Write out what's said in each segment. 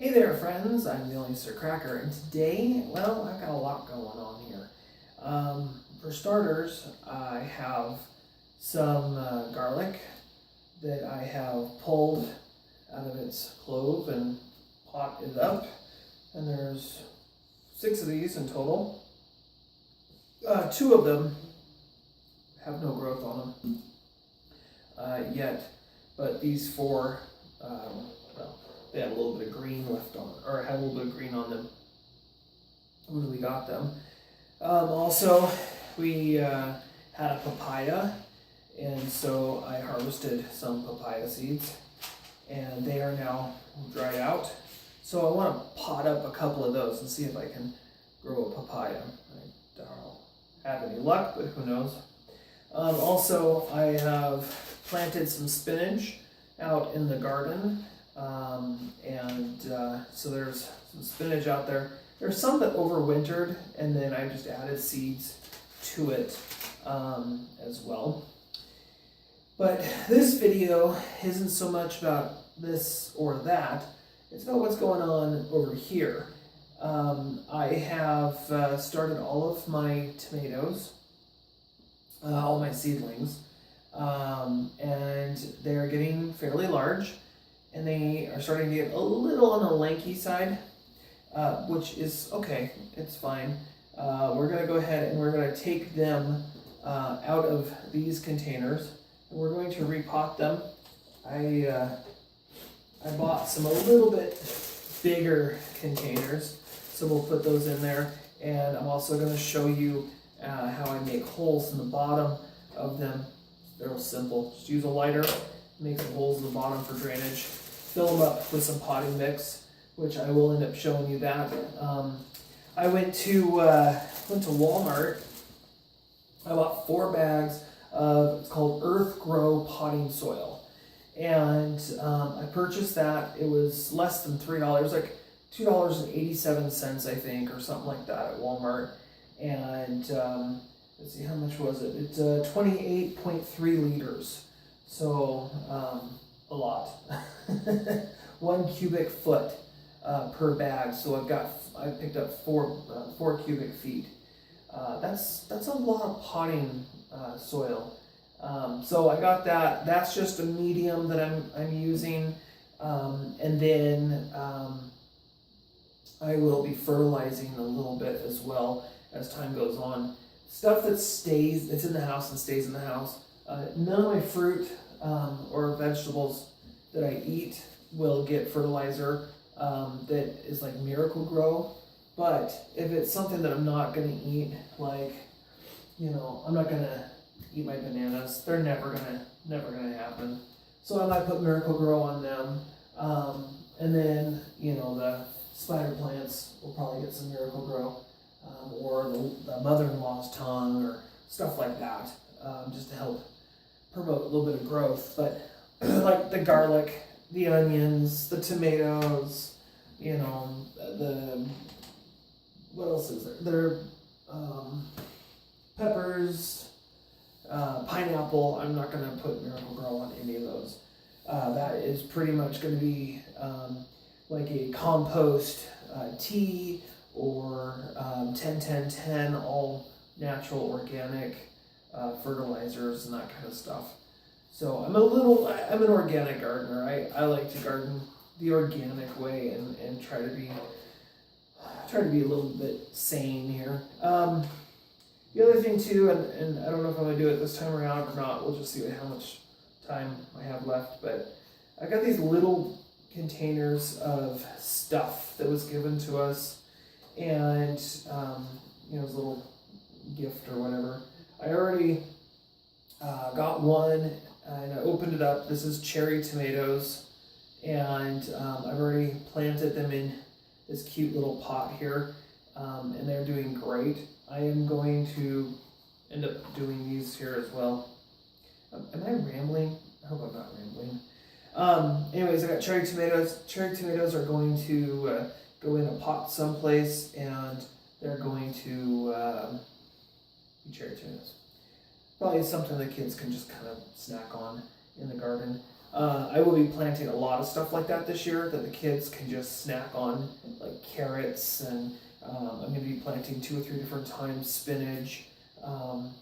Hey there, friends. I'm the only Sir Cracker, and today, well, I've got a lot going on here. For starters, I have some garlic that I have pulled out of its clove and potted up, and there's 6 of these in total. 2 of them have no growth on them yet, but these 4, they had a little bit of green left on, or had a little bit of green on them when we got them. Also, we had a papaya, and so I harvested some papaya seeds, and they are now dried out. So I want to pot up a couple of those and see if I can grow a papaya. I don't have any luck, but who knows. Also, I have planted some spinach out in the garden. So there's some spinach out there. There's some that overwintered, and then I just added seeds to it as well. But this video isn't so much about this or that. It's about what's going on over here. I have started all of my tomatoes, all my seedlings, and they're getting fairly large. And they are starting to get a little on the lanky side, which is okay, it's fine. We're going to go ahead and we're going to take them out of these containers, and we're going to repot them. I bought some a little bit bigger containers, so we'll put those in there. And I'm also going to show you how I make holes in the bottom of them. They're real simple. Just use a lighter, make some holes in the bottom for drainage. Fill them up with some potting mix, which I will end up showing you that. I went to Walmart. I bought 4 bags of, it's called Earth Grow potting soil, and I purchased that. It was less than $3, like $2.87, I think, or something like that at Walmart. And let's see, how much was it? It's 28.3 liters. So a lot. 1 cubic foot per bag. So I picked up 4 cubic feet. That's a lot of potting soil. So I got that. That's just a medium that I'm using, and then I will be fertilizing a little bit as well as time goes on. Stuff that stays, it's in the house and stays in the house. None of my fruit or vegetables that I eat will get fertilizer that is like Miracle Grow. But if it's something that I'm not going to eat, like, I'm not going to eat my bananas, they're never gonna happen. So I might put Miracle Grow on them. And then, the spider plants will probably get some Miracle Grow, or the mother-in-law's tongue or stuff like that, just to help promote a little bit of growth. But like the garlic, the onions, the tomatoes, what else is there? Peppers, pineapple. I'm not going to put Miracle Grow on any of those. That is pretty much going to be like a compost tea, or 10-10-10, all natural organic fertilizers and that kind of stuff. So I'm an organic gardener. I like to garden the organic way and try to be a little bit sane here. The other thing too, and I don't know if I'm gonna do it this time around or not. We'll just see how much time I have left. But I got these little containers of stuff that was given to us, and it was a little gift or whatever. I already got one, and I opened it up. This is cherry tomatoes, and I've already planted them in this cute little pot here, and they're doing great. I am going to end up doing these here as well. Am I rambling? I hope I'm not rambling. Anyways, I got cherry tomatoes. Cherry tomatoes are going to go in a pot someplace, and they're going to be cherry tomatoes. Probably something the kids can just kind of snack on in the garden. I will be planting a lot of stuff like that this year that the kids can just snack on, like carrots, and I'm going to be planting 2 or 3 different times spinach, and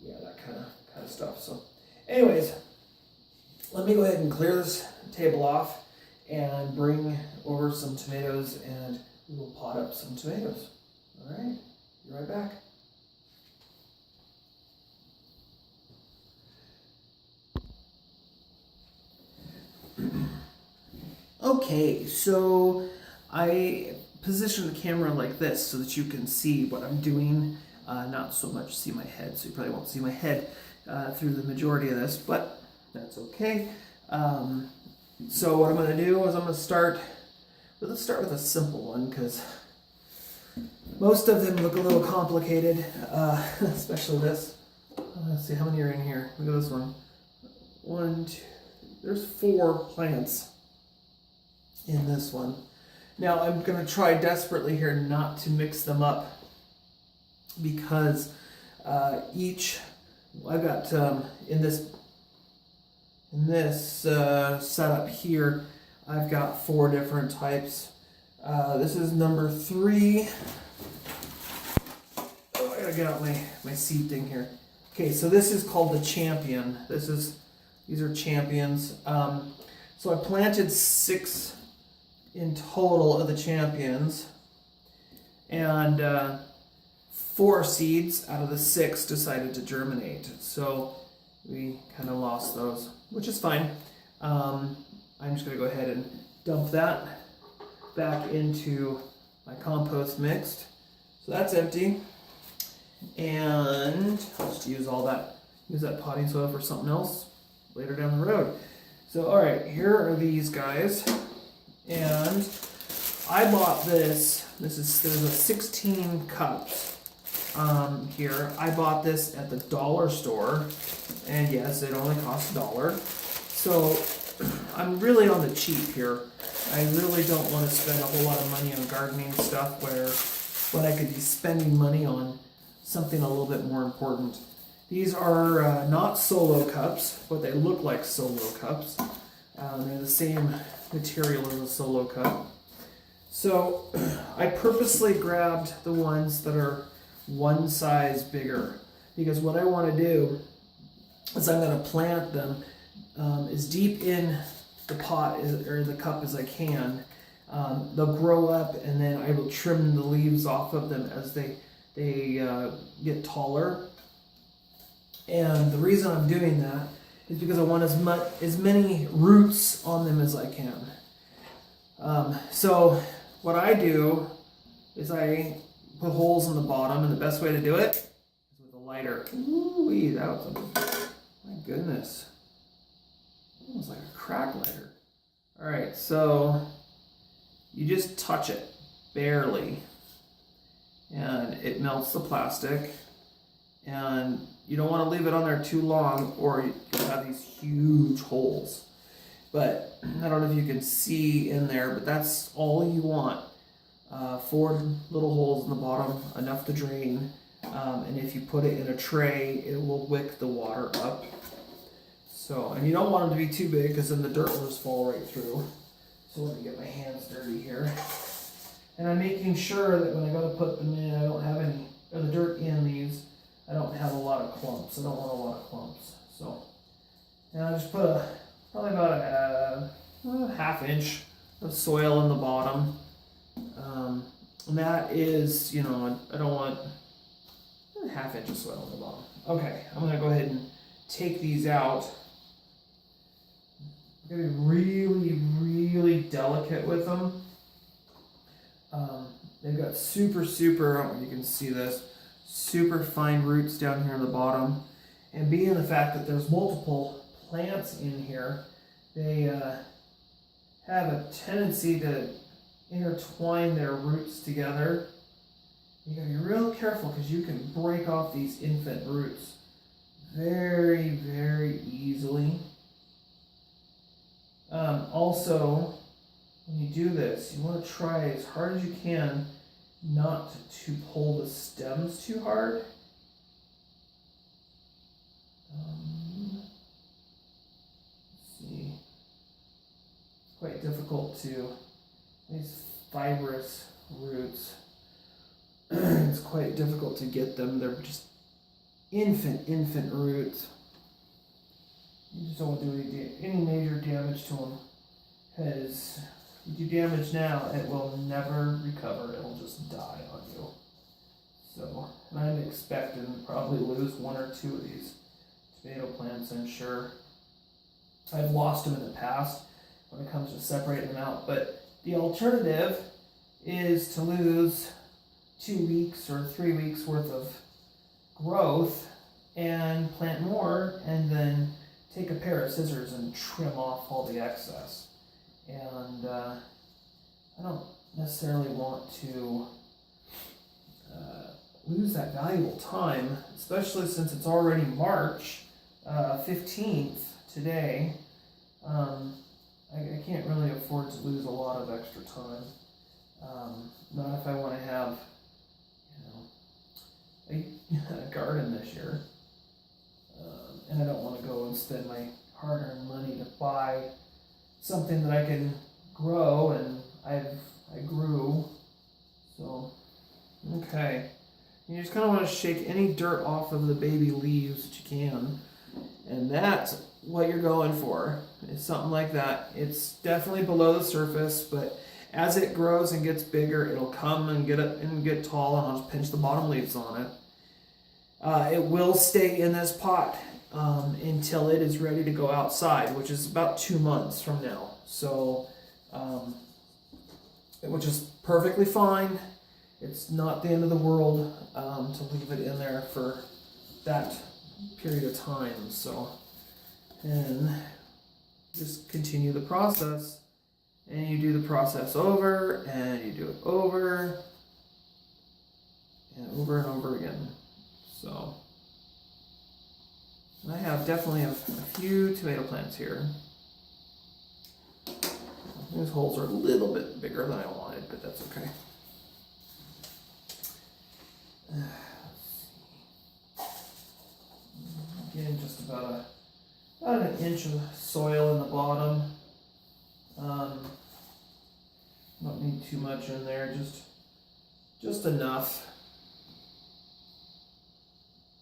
yeah, that kind of stuff. So, anyways, let me go ahead and clear this table off and bring over some tomatoes, and we will pot up some tomatoes. All right, be right back. Okay, so I position the camera like this so that you can see what I'm doing, not so much see my head, so you probably won't see my head through the majority of this, but that's okay. So what I'm going to do is I'm going to start, well, let's start with a simple one, because most of them look a little complicated, especially this. Let's see, how many are in here? Look at this one. 1, 2, there's 4 plants in this one. Now I'm going to try desperately here not to mix them up, because I've got in this setup here, I've got 4 different types. This is number 3. Oh, I gotta get out my seed thing here. Okay, so this is called the Champion. These are Champions. So I planted 6 in total of the Champions, and 4 seeds out of the 6 decided to germinate. So we kind of lost those, which is fine. I'm just going to go ahead and dump that back into my compost mixed. So that's empty, and I'll just use that potting soil for something else later down the road. So all right, here are these guys. And I bought this. There's a 16 cups here. I bought this at the dollar store, and yes, it only costs $1. So I'm really on the cheap here. I really don't want to spend a whole lot of money on gardening stuff when I could be spending money on something a little bit more important. These are not solo cups, but they look like solo cups. They're the same material as a solo cup. So I purposely grabbed the ones that are one size bigger, because what I want to do is I'm going to plant them as deep in the pot or the cup as I can. They'll grow up, and then I will trim the leaves off of them as they get taller. And the reason I'm doing that is because I want as many roots on them as I can. So what I do is I put holes in the bottom, and the best way to do it is with a lighter. Ooh, that was my goodness. Almost like a crack lighter. All right, so you just touch it barely, and it melts the plastic. And you don't want to leave it on there too long, or you'll have these huge holes. But I don't know if you can see in there, but that's all you want. 4 little holes in the bottom, enough to drain. And if you put it in a tray, it will wick the water up. So, and you don't want them to be too big, because then the dirt will just fall right through. So let me get my hands dirty here. And I'm making sure that when I go to put them in, I don't have any of the dirt in these. I don't have a lot of clumps. I don't want a lot of clumps. So, and I just put probably about a ½ inch of soil in the bottom. And that is, I don't want a ½ inch of soil in the bottom. Okay, I'm going to go ahead and take these out. I'm going to be really, really delicate with them. They've got super, I don't know if you can see this, super fine roots down here in the bottom. And being the fact that there's multiple plants in here, they have a tendency to intertwine their roots together. You gotta be real careful, because you can break off these infant roots very, very easily. Also, when you do this, you want to try as hard as you can not to pull the stems too hard. difficult to, these fibrous roots, it's quite difficult to get them. They're just infant roots. You just don't want to do any major damage to them, because if you do damage now, it will never recover. It'll just die on you. So, and I'm expecting to probably lose one or two of these tomato plants, I'm sure. I've lost them in the past when it comes to separating them out, but the alternative is to lose 2 weeks or 3 weeks worth of growth and plant more, and then take a pair of scissors and trim off all the excess. And I don't necessarily want to lose that valuable time, especially since it's already March 15th today. I can't really afford to lose a lot of extra time. Not if I want to have, a garden this year. And I don't want to go and spend my hard-earned money to buy something that I can grow, and I grew. So, okay. You just kind of want to shake any dirt off of the baby leaves that you can. And that's what you're going for. It's something like that. It's definitely below the surface, but as it grows and gets bigger, it'll come and get up and get tall, and I'll just pinch the bottom leaves on it. It will stay in this pot until it is ready to go outside, which is about 2 months from now. So, which is perfectly fine. It's not the end of the world to leave it in there for that period of time. So, and just continue the process, and you do the process over, and you do it over, and over again. So, I have definitely a few tomato plants here. These holes are a little bit bigger than I wanted, but that's okay. Again, just about an inch of soil in the bottom. Don't need too much in there, just enough.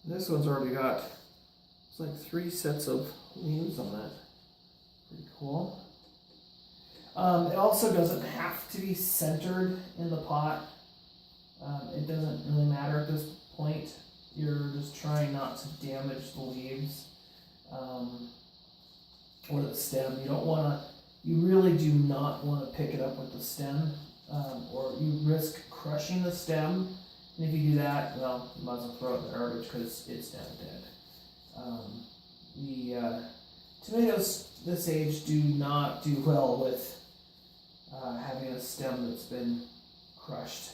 This one's already got, it's like 3 sets of leaves on it. Pretty cool. It also doesn't have to be centered in the pot. It doesn't really matter at this point. You're just trying not to damage the leaves or the stem. You really do not want to pick it up with the stem, or you risk crushing the stem. And if you do that, well, you might as well throw it in the garbage because it's now dead. The tomatoes this age do not do well with having a stem that's been crushed.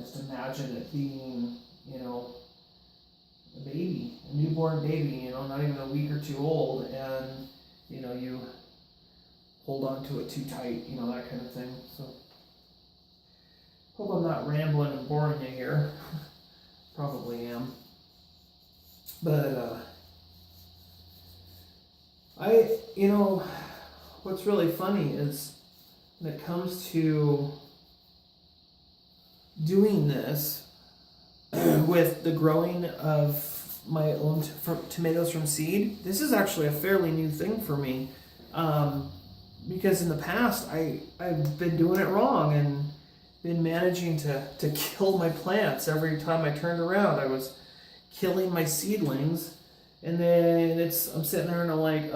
Just imagine it being, a baby, a newborn baby, not even a week or two old, and, you hold on to it too tight, that kind of thing. So, hope I'm not rambling and boring you here. Probably am. But, what's really funny is when it comes to doing this with the growing of my own tomatoes from seed, this is actually a fairly new thing for me. Because in the past, I've been doing it wrong and been managing to kill my plants. Every time I turned around, I was killing my seedlings. And then I'm sitting there and I'm like,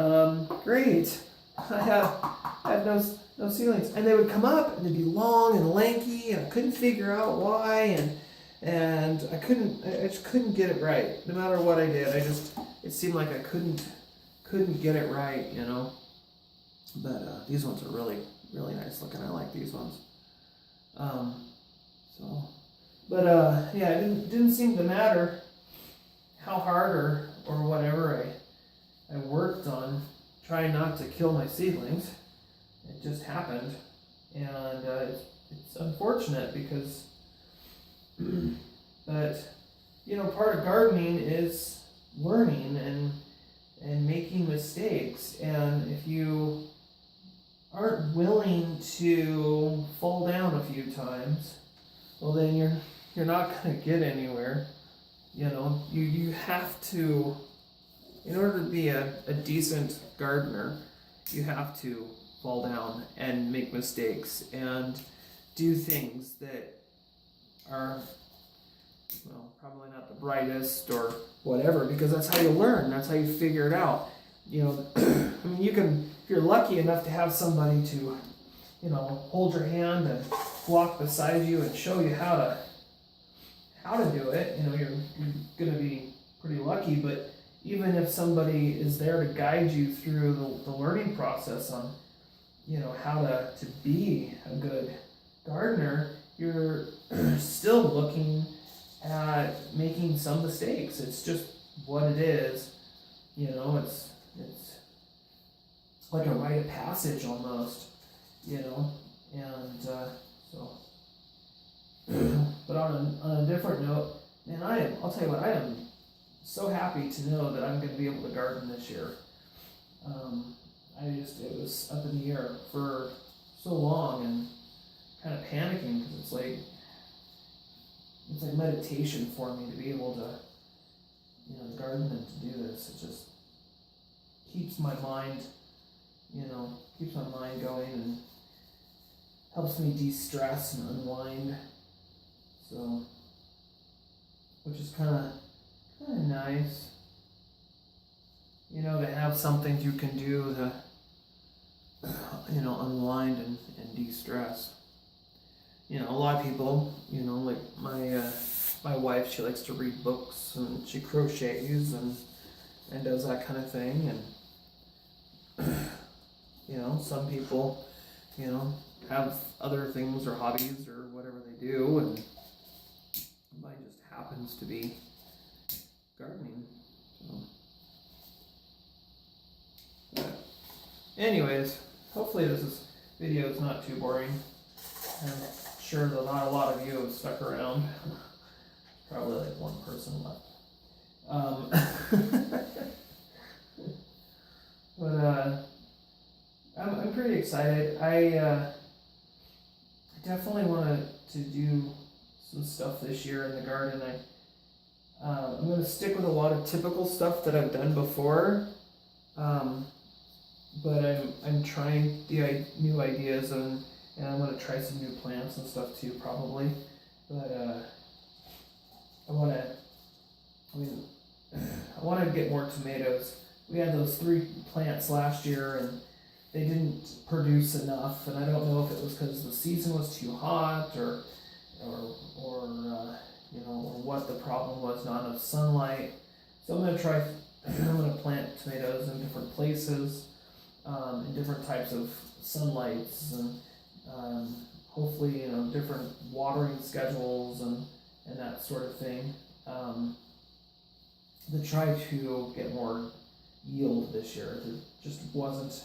great, I have no seedlings. And they would come up and they'd be long and lanky, and I couldn't figure out why, and I just couldn't get it right. No matter what I did, it seemed like I couldn't get it right, But these ones are really, really nice looking. I like these ones. It didn't seem to matter how hard or whatever I worked on trying not to kill my seedlings. It just happened, and it's unfortunate because, but part of gardening is learning and making mistakes, and if you aren't willing to fall down a few times, well then you're not going to get anywhere. You know, you have to, in order to be a decent gardener, you have to fall down and make mistakes and do things that are, well, probably not the brightest or whatever, because that's how you learn, that's how you figure it out. You know, I mean, you can, if you're lucky enough to have somebody to, you know, hold your hand and walk beside you and show you how to do it, you know, you're going to be pretty lucky. But even if somebody is there to guide you through the learning process on, you know, how to be a good gardener, you're still looking at making some mistakes. It's just what it is. You know, it's like a rite of passage almost, you know, and so. But on a different note, man, I'll tell you what, I am so happy to know that I'm going to be able to garden this year. It was up in the air for so long and kind of panicking, because it's like meditation for me to be able to, you know, garden and to do this. It just keeps my mind, you know, going and helps me de-stress and unwind. So, which is kind of nice, you know, to have something you can do to, you know, unwind and de-stress. You know, a lot of people, you know, like my wife, she likes to read books and she crochets and does that kind of thing. And, you know, some people, you know, have other things or hobbies or whatever they do, and mine just happens to be gardening. So, but anyways, hopefully this video is not too boring. I'm sure that not a lot of you have stuck around. Probably like one person left. But I'm pretty excited. I definitely want to do some stuff this year in the garden. I'm going to stick with a lot of typical stuff that I've done before, but I'm trying the new ideas, and I'm going to try some new plants and stuff too, probably. But I want to get more tomatoes. We had those 3 plants last year, and they didn't produce enough, and I don't know if it was because the season was too hot or you know, or what the problem was, not enough sunlight. So I'm going to plant tomatoes in different places, in different types of sunlights, and hopefully, you know, different watering schedules and that sort of thing, to try to get more yield this year. There just wasn't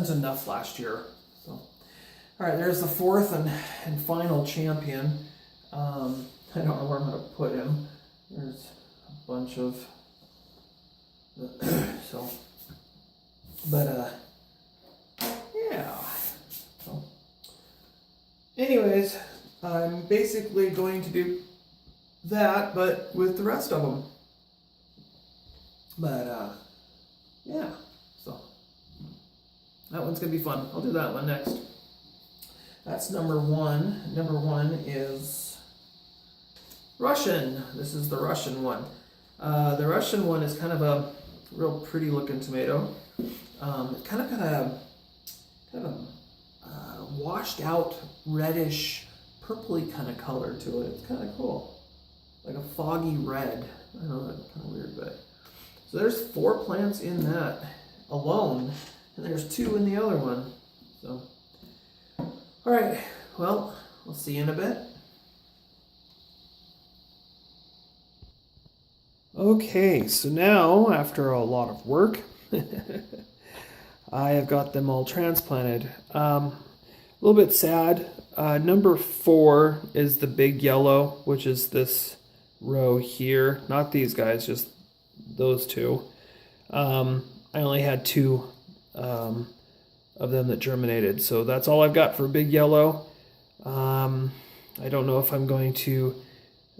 enough last year. So, all right, there's the 4th and final champion. I don't know where I'm going to put him. There's a bunch of so, but yeah. So, anyways, I'm basically going to do that, but with the rest of them. But yeah. So that one's gonna be fun. I'll do that one next. That's number 1. Number 1 is Russian. This is the Russian one. The Russian one is kind of a real pretty looking tomato. It kind of got a washed out reddish purpley kind of color to it. It's kind of cool, like a foggy red. I know that's kind of weird, but so there's 4 plants in that alone, and there's 2 in the other one. So, all right, well, we'll see you in a bit. Okay, so now, after a lot of work, I have got them all transplanted. A little bit sad. Number 4 is the big yellow, which is this row here. Not these guys, just those 2. I only had 2 of them that germinated. So that's all I've got for big yellow. I don't know if I'm going to,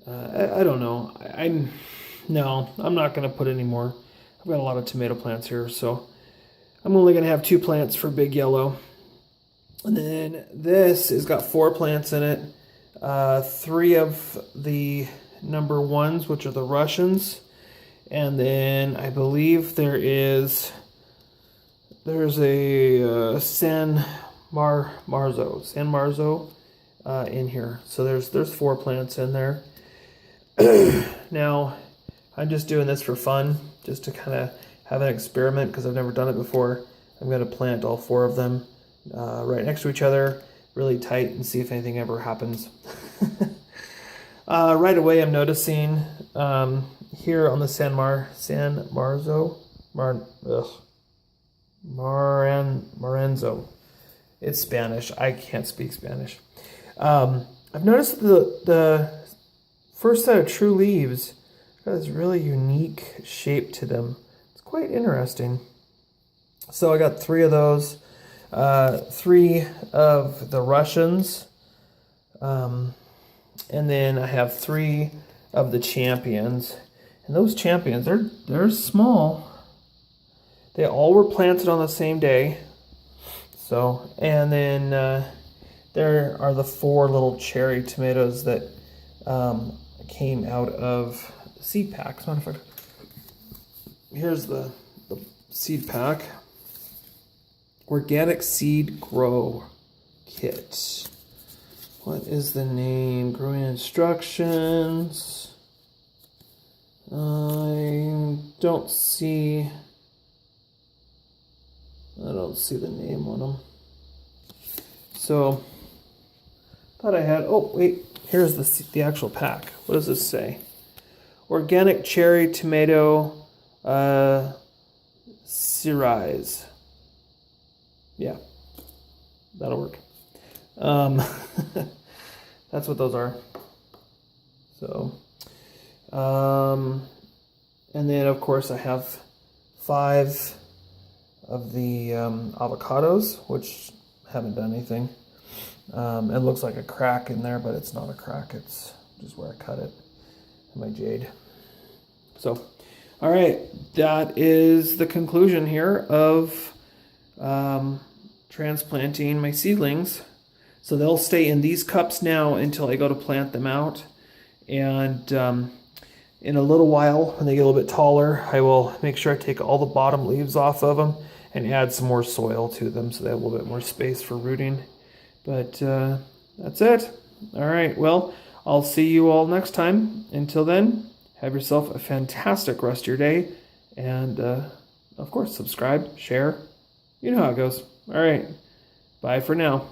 I don't know. No, I'm not going to put any more. I've got a lot of tomato plants here, so I'm only going to have 2 plants for big yellow. And then this has got 4 plants in it. 3 of the number 1s, which are the Russians. And then I believe there's a San Marzo in here. So there's 4 plants in there. Now, I'm just doing this for fun, just to kind of have an experiment because I've never done it before. I'm going to plant all 4 of them right next to each other, really tight, and see if anything ever happens. Right away, I'm noticing here on the San Marenzo. It's Spanish. I can't speak Spanish. I've noticed the first set of true leaves got this really unique shape to them. It's quite interesting. So I got 3 of those, 3 of the Russians, and then I have 3 of the champions. And those champions, they're small. They all were planted on the same day. So, and then there are the 4 little cherry tomatoes that came out of seed packs. Matter of fact, here's the seed pack. Organic Seed Grow Kit. What is the name? Growing instructions. I don't see the name on them. So, thought I had, oh wait, here's the actual pack. What does this say? Organic cherry tomato cerise. Yeah, that'll work. That's what those are. So, and then of course I have 5 of the avocados, which haven't done anything. It looks like a crack in there, but it's not a crack. It's just where I cut it in my jade. So, all right, that is the conclusion here of transplanting my seedlings. So they'll stay in these cups now until I go to plant them out. And in a little while, when they get a little bit taller, I will make sure I take all the bottom leaves off of them and add some more soil to them so they have a little bit more space for rooting. But that's it. All right, well, I'll see you all next time. Until then, have yourself a fantastic rest of your day. And, of course, subscribe, share. You know how it goes. All right, bye for now.